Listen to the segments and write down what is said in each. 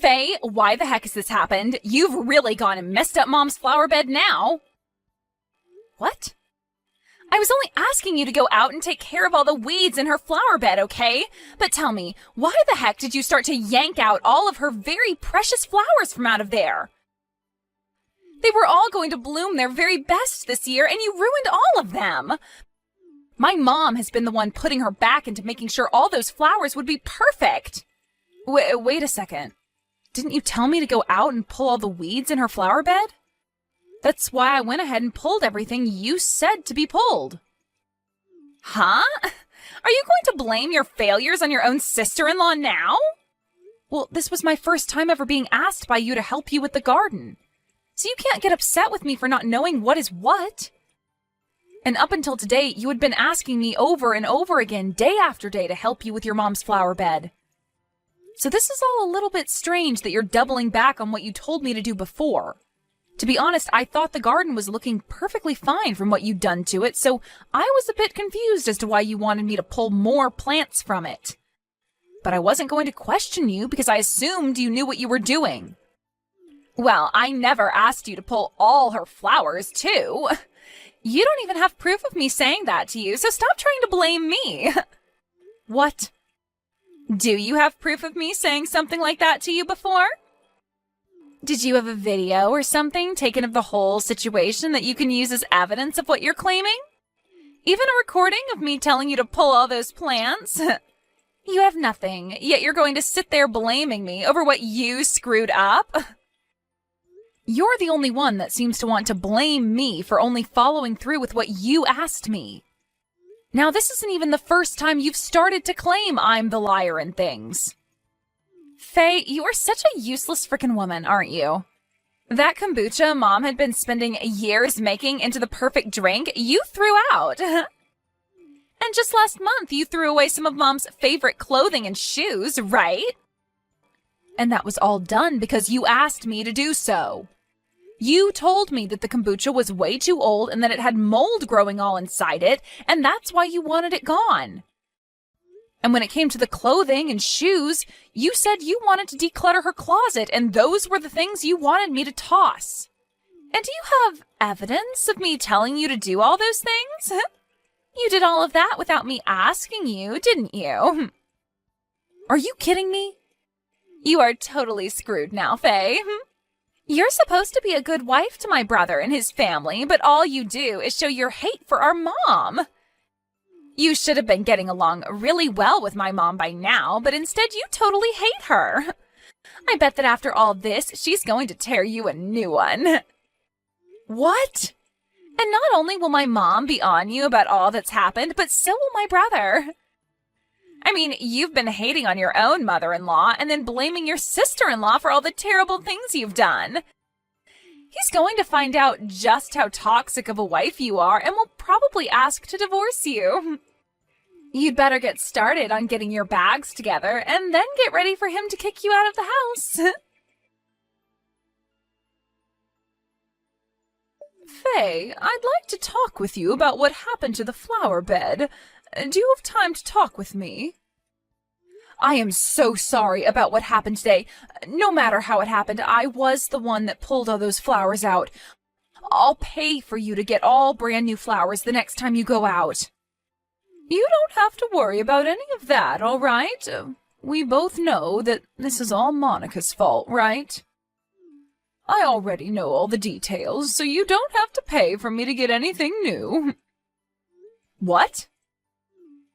Faye, why the heck has this happened? You've really gone and messed up Mom's flower bed now. What? I was only asking you to go out and take care of all the weeds in her flower bed, okay? But tell me, why the heck did you start to yank out all of her very precious flowers from out of there? They were all going to bloom their very best this year, and you ruined all of them. My mom has been the one putting her back into making sure all those flowers would be perfect. Wait a second. Didn't you tell me to go out and pull all the weeds in her flower bed? That's why I went ahead and pulled everything you said to be pulled. Huh? Are you going to blame your failures on your own sister-in-law now? Well, this was my first time ever being asked by you to help you with the garden. So you can't get upset with me for not knowing what is what. And up until today, you had been asking me over and over again, day after day, to help you with your mom's flower bed. So this is all a little bit strange that you're doubling back on what you told me to do before. To be honest, I thought the garden was looking perfectly fine from what you'd done to it, so I was a bit confused as to why you wanted me to pull more plants from it. But I wasn't going to question you because I assumed you knew what you were doing. Well, I never asked you to pull all her flowers, too. You don't even have proof of me saying that to you, so stop trying to blame me. What? Do you have proof of me saying something like that to you before? Did you have a video or something taken of the whole situation that you can use as evidence of what you're claiming? Even a recording of me telling you to pull all those plants? You have nothing, yet you're going to sit there blaming me over what you screwed up? You're the only one that seems to want to blame me for only following through with what you asked me. Now, this isn't even the first time you've started to claim I'm the liar in things. Faye, you are such a useless frickin' woman, aren't you? That kombucha Mom had been spending years making into the perfect drink, you threw out. And just last month, you threw away some of Mom's favorite clothing and shoes, right? And that was all done because you asked me to do so. You told me that the kombucha was way too old and that it had mold growing all inside it, and that's why you wanted it gone. And when it came to the clothing and shoes, you said you wanted to declutter her closet, and those were the things you wanted me to toss. And do you have evidence of me telling you to do all those things? You did all of that without me asking you, didn't you? Are you kidding me? You are totally screwed now, Faye. You're supposed to be a good wife to my brother and his family, but all you do is show your hate for our mom. You should have been getting along really well with my mom by now, but instead you totally hate her. I bet that after all this, she's going to tear you a new one. What? And not only will my mom be on you about all that's happened, but so will my brother. I mean, you've been hating on your own mother-in-law and then blaming your sister-in-law for all the terrible things you've done. He's going to find out just how toxic of a wife you are and will probably ask to divorce you. You'd better get started on getting your bags together and then get ready for him to kick you out of the house. Faye, I'd like to talk with you about what happened to the flower bed. Do you have time to talk with me? I am so sorry about what happened today. No matter how it happened, I was the one that pulled all those flowers out. I'll pay for you to get all brand new flowers the next time you go out. You don't have to worry about any of that, all right? We both know that this is all Monica's fault, right? I already know all the details, so you don't have to pay for me to get anything new. What?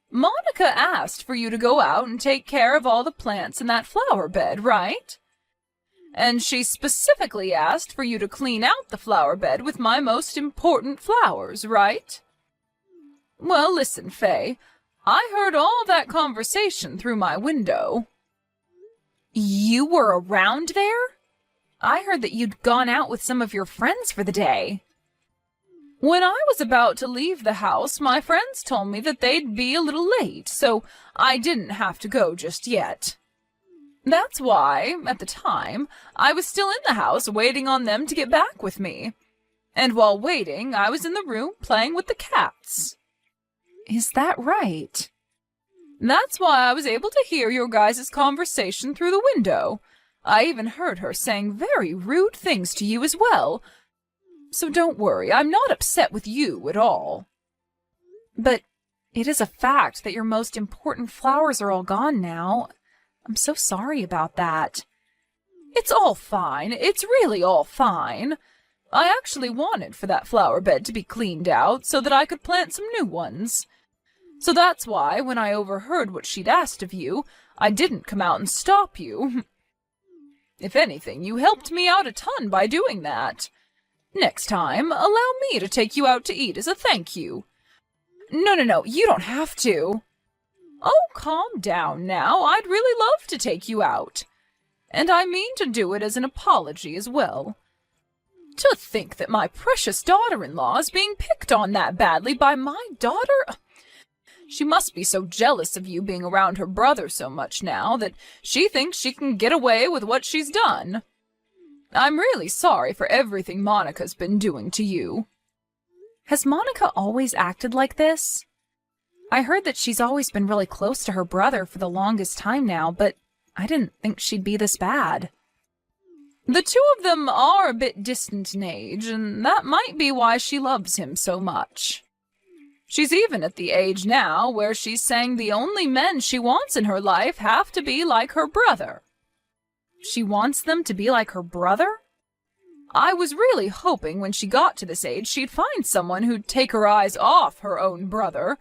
Monica asked for you to go out and take care of all the plants in that flower bed, right? And she specifically asked for you to clean out the flower bed with my most important flowers, right? Well, listen, Faye, I heard all that conversation through my window. You were around there? I heard that you'd gone out with some of your friends for the day. When I was about to leave the house, my friends told me that they'd be a little late, so I didn't have to go just yet. That's why, at the time, I was still in the house waiting on them to get back with me. And while waiting, I was in the room playing with the cats. Is that right? That's why I was able to hear your guys' conversation through the window. I even heard her saying very rude things to you as well. So don't worry, I'm not upset with you at all. But it is a fact that your most important flowers are all gone now. I'm so sorry about that. It's all fine. It's really all fine. I actually wanted for that flower bed to be cleaned out so that I could plant some new ones. So that's why, when I overheard what she'd asked of you, I didn't come out and stop you. If anything, you helped me out a ton by doing that. Next time, allow me to take you out to eat as a thank you. No, you don't have to. Oh, calm down now. I'd really love to take you out. And I mean to do it as an apology as well. To think that my precious daughter-in-law is being picked on that badly by my daughter. She must be so jealous of you being around her brother so much now that she thinks she can get away with what she's done. I'm really sorry for everything Monica's been doing to you. Has Monica always acted like this? I heard that she's always been really close to her brother for the longest time now, but I didn't think she'd be this bad. The two of them are a bit distant in age, and that might be why she loves him so much. She's even at the age now where she's saying the only men she wants in her life have to be like her brother. She wants them to be like her brother? I was really hoping when she got to this age she'd find someone who'd take her eyes off her own brother,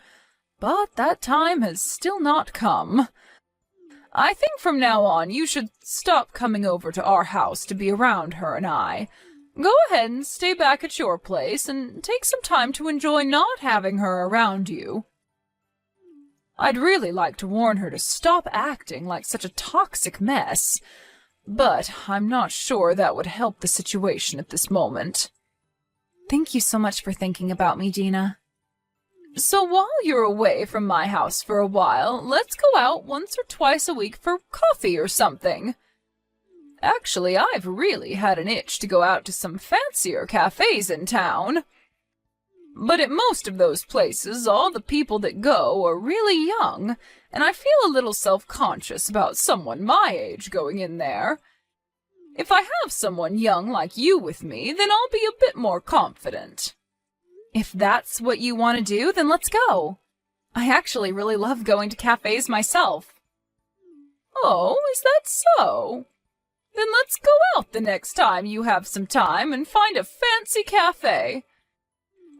but that time has still not come. I think from now on you should stop coming over to our house to be around her and I. Go ahead and stay back at your place and take some time to enjoy not having her around you. I'd really like to warn her to stop acting like such a toxic mess, but I'm not sure that would help the situation at this moment. Thank you so much for thinking about me, Gina. So while you're away from my house for a while, let's go out once or twice a week for coffee or something. Actually, I've really had an itch to go out to some fancier cafes in town. But at most of those places, all the people that go are really young, and I feel a little self-conscious about someone my age going in there. If I have someone young like you with me, then I'll be a bit more confident. If that's what you want to do, then let's go. I actually really love going to cafes myself. Oh, is that so? Then let's go out the next time you have some time and find a fancy cafe.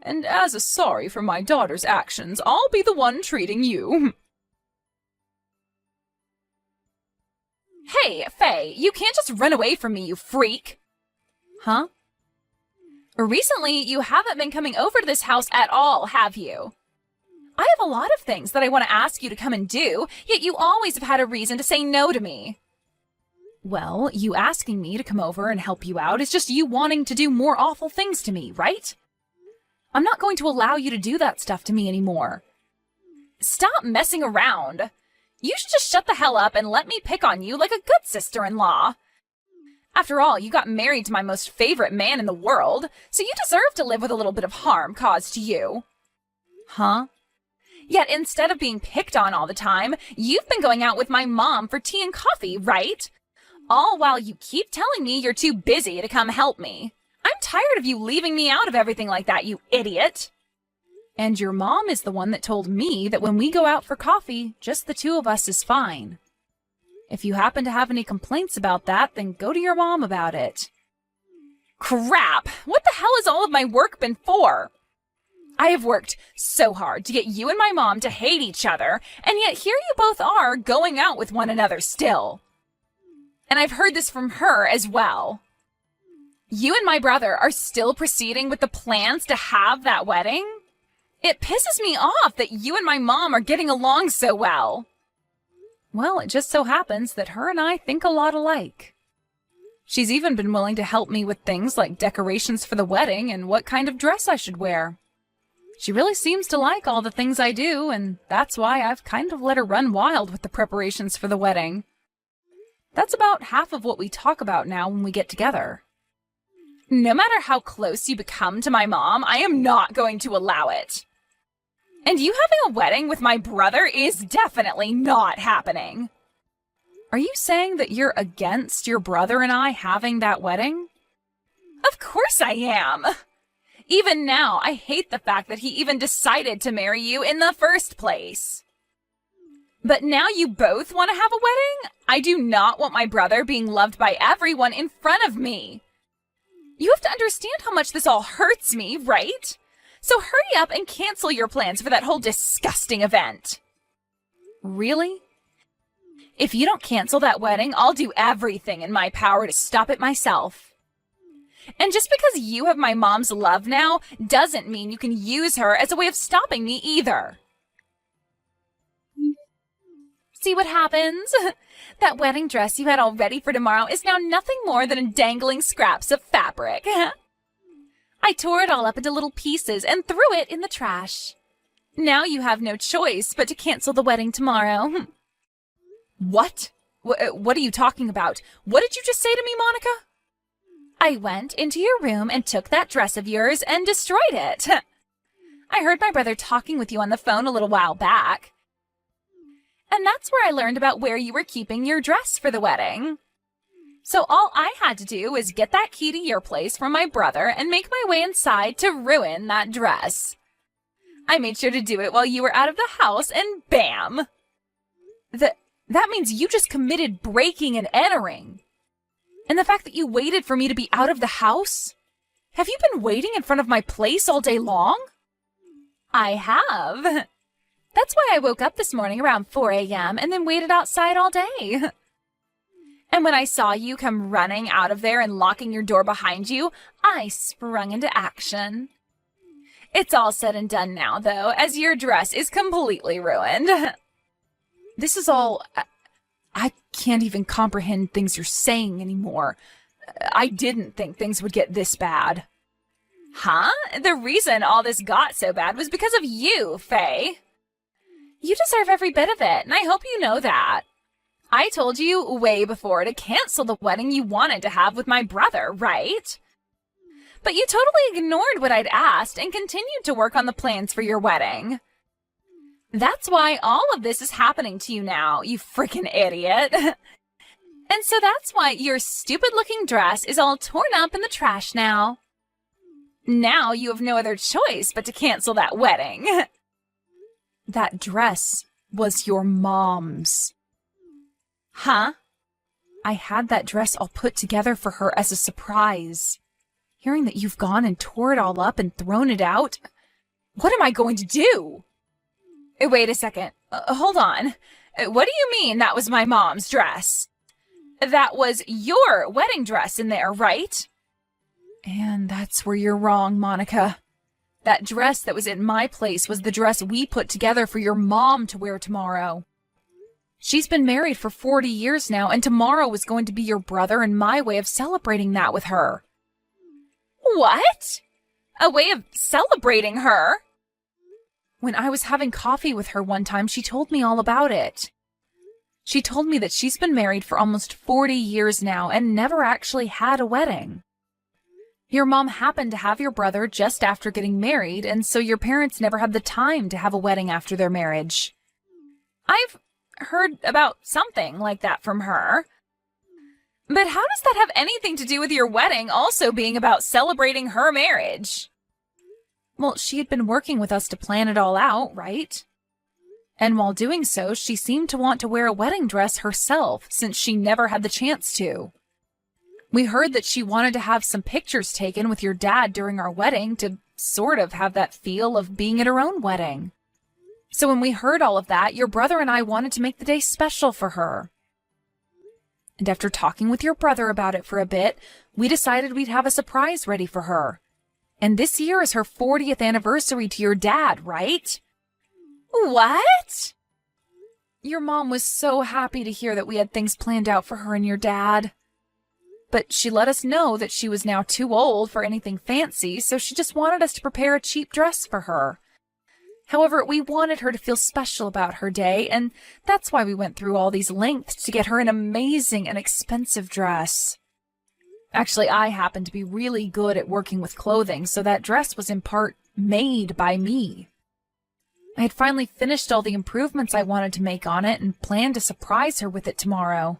And as a sorry for my daughter's actions, I'll be the one treating you. Hey, Faye, you can't just run away from me, you freak. Huh? Recently, you haven't been coming over to this house at all, have you? I have a lot of things that I want to ask you to come and do, yet you always have had a reason to say no to me. Well, you asking me to come over and help you out is just you wanting to do more awful things to me, right? I'm not going to allow you to do that stuff to me anymore. Stop messing around. You should just shut the hell up and let me pick on you like a good sister-in-law. After all, you got married to my most favorite man in the world, so you deserve to live with a little bit of harm caused to you. Huh? Yet instead of being picked on all the time, you've been going out with my mom for tea and coffee, right? All while you keep telling me you're too busy to come help me. I'm tired of you leaving me out of everything like that, you idiot. And your mom is the one that told me that when we go out for coffee, just the two of us is fine. If you happen to have any complaints about that, then go to your mom about it. Crap! What the hell has all of my work been for? I have worked so hard to get you and my mom to hate each other, and yet here you both are going out with one another still. And I've heard this from her as well. You and my brother are still proceeding with the plans to have that wedding? It pisses me off that you and my mom are getting along so well. Well, it just so happens that her and I think a lot alike. She's even been willing to help me with things like decorations for the wedding and what kind of dress I should wear. She really seems to like all the things I do, and that's why I've kind of let her run wild with the preparations for the wedding. That's about half of what we talk about now when we get together. No matter how close you become to my mom, I am not going to allow it. And you having a wedding with my brother is definitely not happening. Are you saying that you're against your brother and I having that wedding? Of course I am. Even now, I hate the fact that he even decided to marry you in the first place. But now you both want to have a wedding? I do not want my brother being loved by everyone in front of me. You have to understand how much this all hurts me, right? So hurry up and cancel your plans for that whole disgusting event. Really? If you don't cancel that wedding, I'll do everything in my power to stop it myself. And just because you have my mom's love now doesn't mean you can use her as a way of stopping me either. See what happens? That wedding dress you had all ready for tomorrow is now nothing more than dangling scraps of fabric. I tore it all up into little pieces and threw it in the trash. Now you have no choice but to cancel the wedding tomorrow. What? What are you talking about? What did you just say to me, Monica? I went into your room and took that dress of yours and destroyed it. I heard my brother talking with you on the phone a little while back. And that's where I learned about where you were keeping your dress for the wedding. So all I had to do was get that key to your place from my brother and make my way inside to ruin that dress. I made sure to do it while you were out of the house, and bam! That means you just committed breaking and entering. And the fact that you waited for me to be out of the house? Have you been waiting in front of my place all day long? I have. That's why I woke up this morning around 4 a.m. and then waited outside all day. And when I saw you come running out of there and locking your door behind you, I sprung into action. It's all said and done now, though, as your dress is completely ruined. This is all... I can't even comprehend things you're saying anymore. I didn't think things would get this bad. Huh? The reason all this got so bad was because of you, Faye. You deserve every bit of it, and I hope you know that. I told you way before to cancel the wedding you wanted to have with my brother, right? But you totally ignored what I'd asked and continued to work on the plans for your wedding. That's why all of this is happening to you now, you frickin' idiot. And so that's why your stupid-looking dress is all torn up in the trash now. Now you have no other choice but to cancel that wedding. That dress was your mom's. Huh? I had that dress all put together for her as a surprise. Hearing that you've gone and tore it all up and thrown it out, what am I going to do? Wait a second. Hold on. What do you mean that was my mom's dress? That was your wedding dress in there, right? And that's where you're wrong, Monica. That dress that was in my place was the dress we put together for your mom to wear tomorrow. She's been married for 40 years now, and tomorrow was going to be your brother and my way of celebrating that with her. What? A way of celebrating her? When I was having coffee with her one time, she told me all about it. She told me that she's been married for almost 40 years now and never actually had a wedding. Your mom happened to have your brother just after getting married, and so your parents never had the time to have a wedding after their marriage. I've heard about something like that from her. But how does that have anything to do with your wedding also being about celebrating her marriage? Well, she had been working with us to plan it all out, right? And while doing so, she seemed to want to wear a wedding dress herself, since she never had the chance to. We heard that she wanted to have some pictures taken with your dad during our wedding to sort of have that feel of being at her own wedding. So when we heard all of that, your brother and I wanted to make the day special for her. And after talking with your brother about it for a bit, we decided we'd have a surprise ready for her. And this year is her 40th anniversary to your dad, right? What? Your mom was so happy to hear that we had things planned out for her and your dad. But she let us know that she was now too old for anything fancy, so she just wanted us to prepare a cheap dress for her. However, we wanted her to feel special about her day, and that's why we went through all these lengths to get her an amazing and expensive dress. Actually, I happen to be really good at working with clothing, so that dress was in part made by me. I had finally finished all the improvements I wanted to make on it and planned to surprise her with it tomorrow.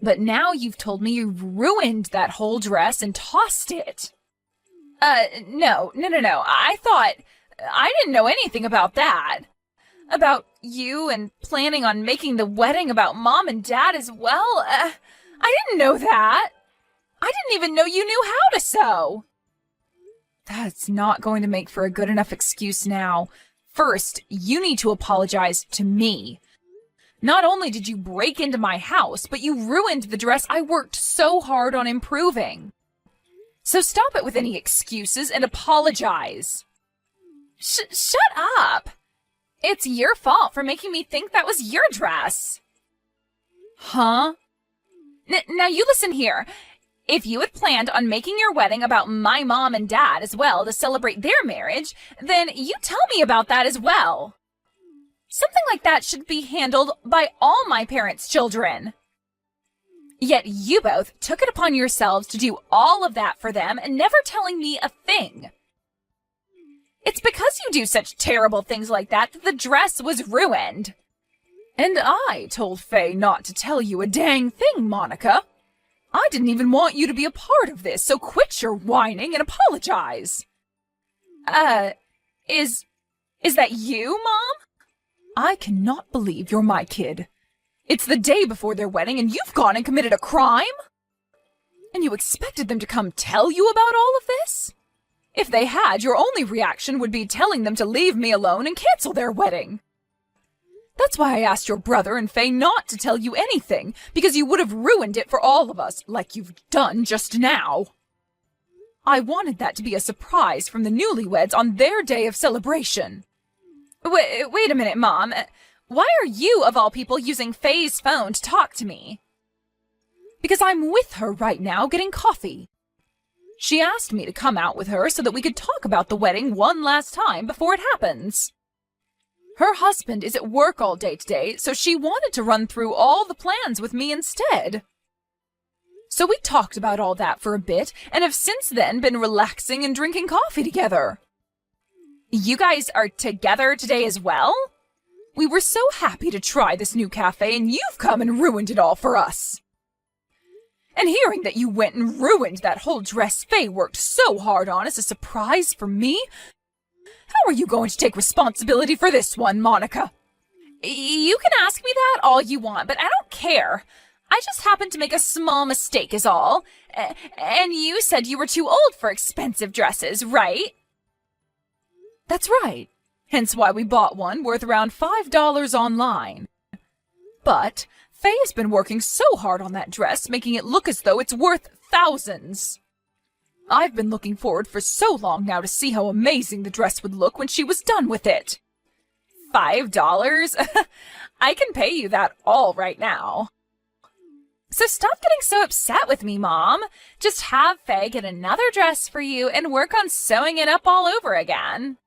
But now you've told me you've ruined that whole dress and tossed it. No. I didn't know anything about that. About you and planning on making the wedding about Mom and Dad as well. I didn't know that. I didn't even know you knew how to sew. That's not going to make for a good enough excuse now. First, you need to apologize to me. Not only did you break into my house, but you ruined the dress I worked so hard on improving. So stop it with any excuses and apologize. Shut up! It's your fault for making me think that was your dress. Huh? Now you listen here. If you had planned on making your wedding about my mom and dad as well to celebrate their marriage, then you tell me about that as well. Something like that should be handled by all my parents' children. Yet you both took it upon yourselves to do all of that for them and never telling me a thing. It's because you do such terrible things like that that the dress was ruined. And I told Faye not to tell you a dang thing, Monica. I didn't even want you to be a part of this, so quit your whining and apologize. Is that you, Mom? I cannot believe you're my kid. It's the day before their wedding and you've gone and committed a crime? And you expected them to come tell you about all of this? If they had, your only reaction would be telling them to leave me alone and cancel their wedding. That's why I asked your brother and Faye not to tell you anything, because you would have ruined it for all of us, like you've done just now. I wanted that to be a surprise from the newlyweds on their day of celebration. Wait a minute, Mom. Why are you, of all people, using Faye's phone to talk to me? Because I'm with her right now getting coffee. She asked me to come out with her so that we could talk about the wedding one last time before it happens. Her husband is at work all day today, so she wanted to run through all the plans with me instead. So we talked about all that for a bit, and have since then been relaxing and drinking coffee together. You guys are together today as well? We were so happy to try this new cafe, and you've come and ruined it all for us. And hearing that you went and ruined that whole dress Faye worked so hard on is a surprise for me. How are you going to take responsibility for this one, Monica? You can ask me that all you want, but I don't care. I just happened to make a small mistake is all. And you said you were too old for expensive dresses, right? That's right. Hence why we bought one worth around $5 online. But Faye has been working so hard on that dress, making it look as though it's worth thousands. I've been looking forward for so long now to see how amazing the dress would look when she was done with it. $5? I can pay you that all right now. So stop getting so upset with me, Mom. Just have Faye get another dress for you and work on sewing it up all over again.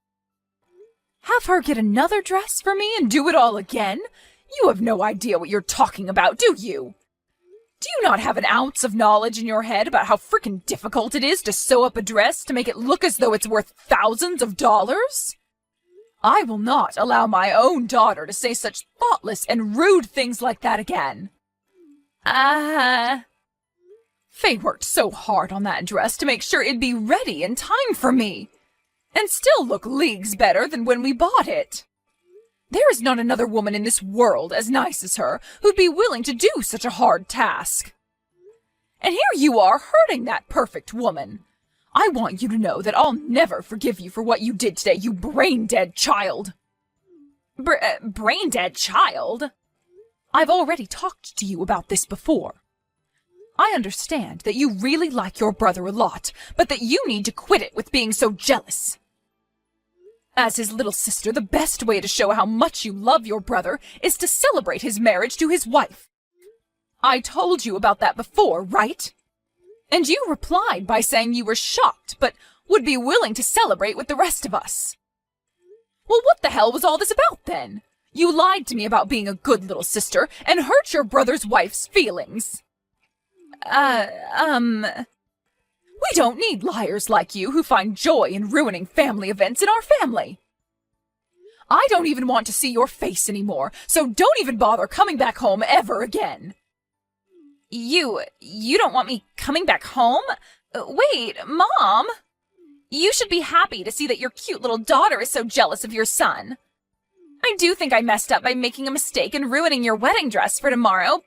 Have her get another dress for me and do it all again? You have no idea what you're talking about, do you? Do you not have an ounce of knowledge in your head about how frickin' difficult it is to sew up a dress to make it look as though it's worth thousands of dollars? I will not allow my own daughter to say such thoughtless and rude things like that again. Faye worked so hard on that dress to make sure it'd be ready in time for me, and still look leagues better than when we bought it. There is not another woman in this world as nice as her who'd be willing to do such a hard task. And here you are hurting that perfect woman. I want you to know that I'll never forgive you for what you did today, you brain-dead child. Brain-dead child? I've already talked to you about this before. I understand that you really like your brother a lot, but that you need to quit it with being so jealous. As his little sister, the best way to show how much you love your brother is to celebrate his marriage to his wife. I told you about that before, right? And you replied by saying you were shocked, but would be willing to celebrate with the rest of us. Well, what the hell was all this about then? You lied to me about being a good little sister and hurt your brother's wife's feelings. We don't need liars like you who find joy in ruining family events in our family. I don't even want to see your face anymore, so don't even bother coming back home ever again. You don't want me coming back home? Wait, Mom! You should be happy to see that your cute little daughter is so jealous of your son. I do think I messed up by making a mistake and ruining your wedding dress for tomorrow.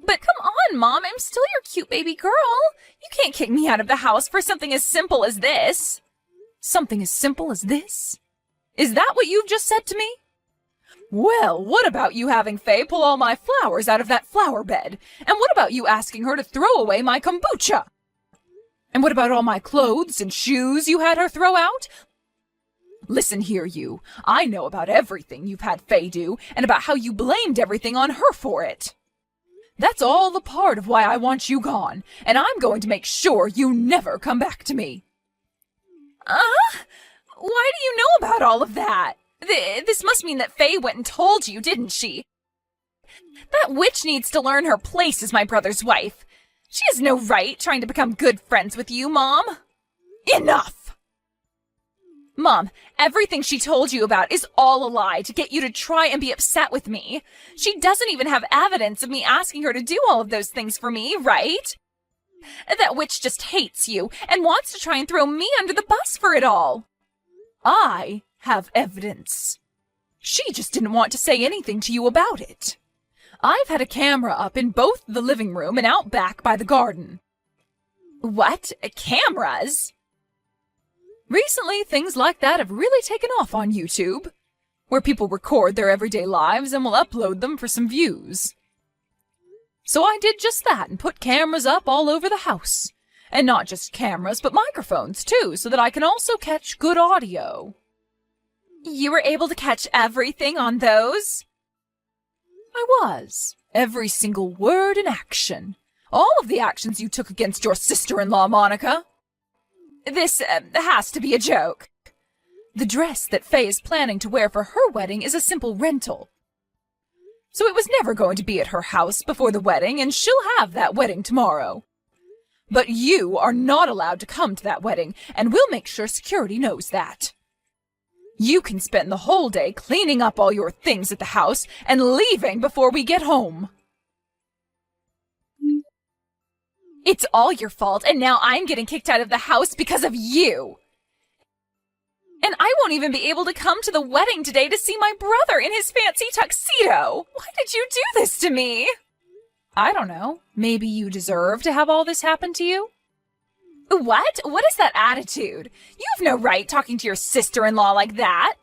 But come on, Mom, I'm still your cute baby girl. You can't kick me out of the house for something as simple as this. Something as simple as this? Is that what you've just said to me? Well, what about you having Faye pull all my flowers out of that flower bed? And what about you asking her to throw away my kombucha? And what about all my clothes and shoes you had her throw out? Listen here, you. I know about everything you've had Faye do, and about how you blamed everything on her for it. That's all a part of why I want you gone, and I'm going to make sure you never come back to me. Why do you know about all of that? This must mean that Faye went and told you, didn't she? That witch needs to learn her place as my brother's wife. She has no right trying to become good friends with you, Mom. Enough! Mom, everything she told you about is all a lie to get you to try and be upset with me. She doesn't even have evidence of me asking her to do all of those things for me, right? That witch just hates you and wants to try and throw me under the bus for it all. I have evidence. She just didn't want to say anything to you about it. I've had a camera up in both the living room and out back by the garden. What? Cameras? Recently, things like that have really taken off on YouTube, where people record their everyday lives and will upload them for some views. So I did just that and put cameras up all over the house. And not just cameras, but microphones too, so that I can also catch good audio. You were able to catch everything on those? I was. Every single word and action. All of the actions you took against your sister-in-law, Monica. This has to be a joke. The dress that Faye is planning to wear for her wedding is a simple rental. So it was never going to be at her house before the wedding, and she'll have that wedding tomorrow. But you are not allowed to come to that wedding, and we'll make sure security knows that. You can spend the whole day cleaning up all your things at the house and leaving before we get home. It's all your fault, and now I'm getting kicked out of the house because of you. And I won't even be able to come to the wedding today to see my brother in his fancy tuxedo. Why did you do this to me? I don't know. Maybe you deserve to have all this happen to you? What? What is that attitude? You have no right talking to your sister-in-law like that.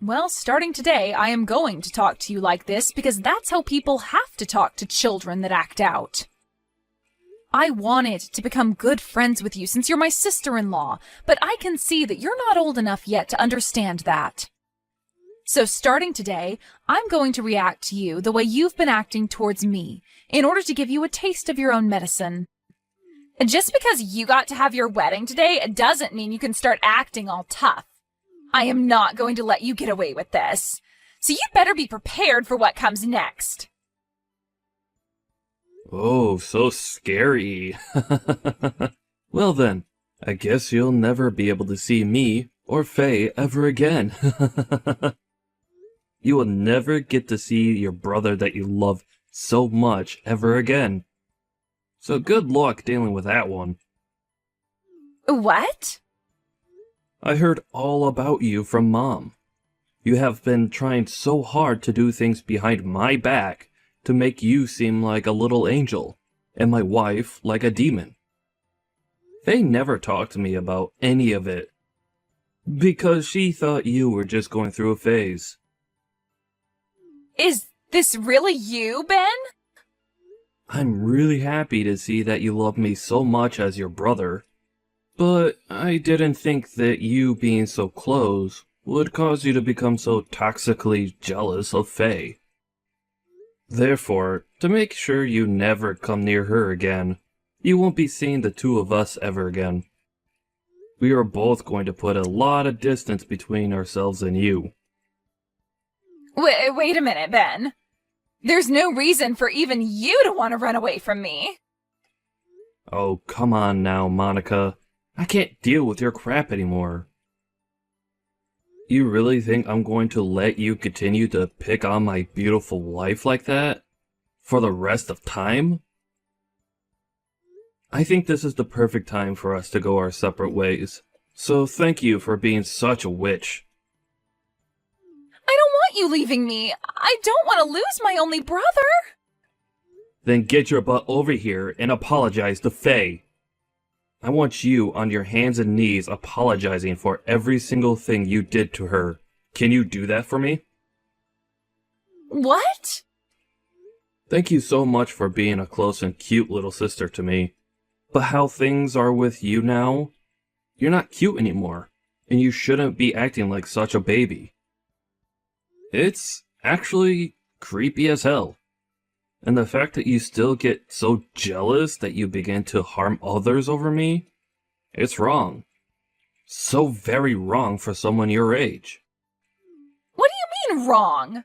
Well, starting today, I am going to talk to you like this because that's how people have to talk to children that act out. I wanted to become good friends with you since you're my sister-in-law, but I can see that you're not old enough yet to understand that. So starting today, I'm going to react to you the way you've been acting towards me in order to give you a taste of your own medicine. Just because you got to have your wedding today doesn't mean you can start acting all tough. I am not going to let you get away with this. So you'd better be prepared for what comes next. Oh, so scary. Well then, I guess you'll never be able to see me or Faye ever again. You will never get to see your brother that you love so much ever again. So good luck dealing with that one. What? I heard all about you from Mom. You have been trying so hard to do things behind my back to make you seem like a little angel, and my wife like a demon. Faye never talked to me about any of it, because she thought you were just going through a phase. Is this really you, Ben? I'm really happy to see that you love me so much as your brother, but I didn't think that you being so close would cause you to become so toxically jealous of Faye. Therefore, to make sure you never come near her again, you won't be seeing the two of us ever again. We are both going to put a lot of distance between ourselves and you. Wait a minute, Ben. There's no reason for even you to want to run away from me. Oh, come on now, Monica. I can't deal with your crap anymore. You really think I'm going to let you continue to pick on my beautiful wife like that? For the rest of time? I think this is the perfect time for us to go our separate ways. So thank you for being such a witch. I don't want you leaving me. I don't want to lose my only brother. Then get your butt over here and apologize to Faye. I want you on your hands and knees apologizing for every single thing you did to her. Can you do that for me? What? Thank you so much for being a close and cute little sister to me. But how things are with you now? You're not cute anymore, and you shouldn't be acting like such a baby. It's actually creepy as hell. And the fact that you still get so jealous that you begin to harm others over me, it's wrong. So very wrong for someone your age. What do you mean wrong?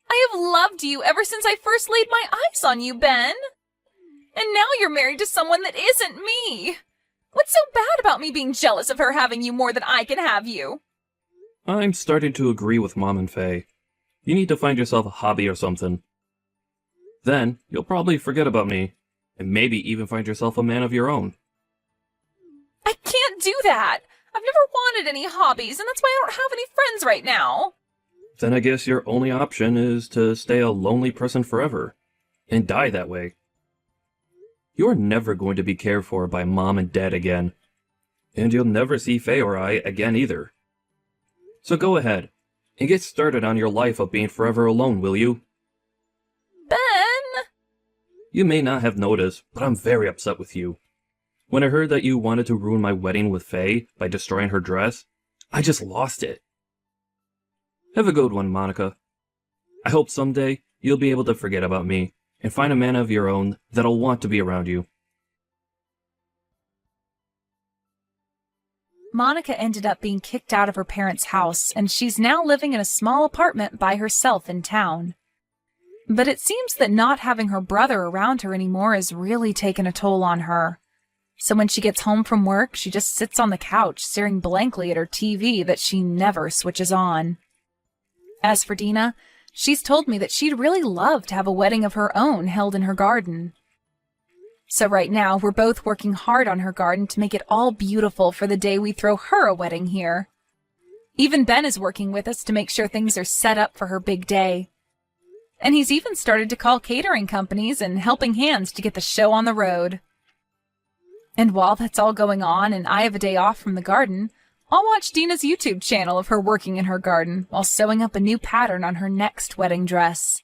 I have loved you ever since I first laid my eyes on you, Ben. And now you're married to someone that isn't me. What's so bad about me being jealous of her having you more than I can have you? I'm starting to agree with Mom and Faye. You need to find yourself a hobby or something. Then, you'll probably forget about me, and maybe even find yourself a man of your own. I can't do that. I've never wanted any hobbies, and that's why I don't have any friends right now. Then I guess your only option is to stay a lonely person forever, and die that way. You're never going to be cared for by Mom and Dad again, and you'll never see Faye or I again either. So go ahead, and get started on your life of being forever alone, will you? Ben! You may not have noticed, but I'm very upset with you. When I heard that you wanted to ruin my wedding with Faye by destroying her dress, I just lost it. Have a good one, Monica. I hope someday you'll be able to forget about me and find a man of your own that'll want to be around you. Monica ended up being kicked out of her parents' house, and she's now living in a small apartment by herself in town. But it seems that not having her brother around her anymore has really taken a toll on her. So when she gets home from work, she just sits on the couch staring blankly at her TV that she never switches on. As for Dina, she's told me that she'd really love to have a wedding of her own held in her garden. So right now, we're both working hard on her garden to make it all beautiful for the day we throw her a wedding here. Even Ben is working with us to make sure things are set up for her big day. And he's even started to call catering companies and helping hands to get the show on the road. And while that's all going on and I have a day off from the garden, I'll watch Dina's YouTube channel of her working in her garden while sewing up a new pattern on her next wedding dress.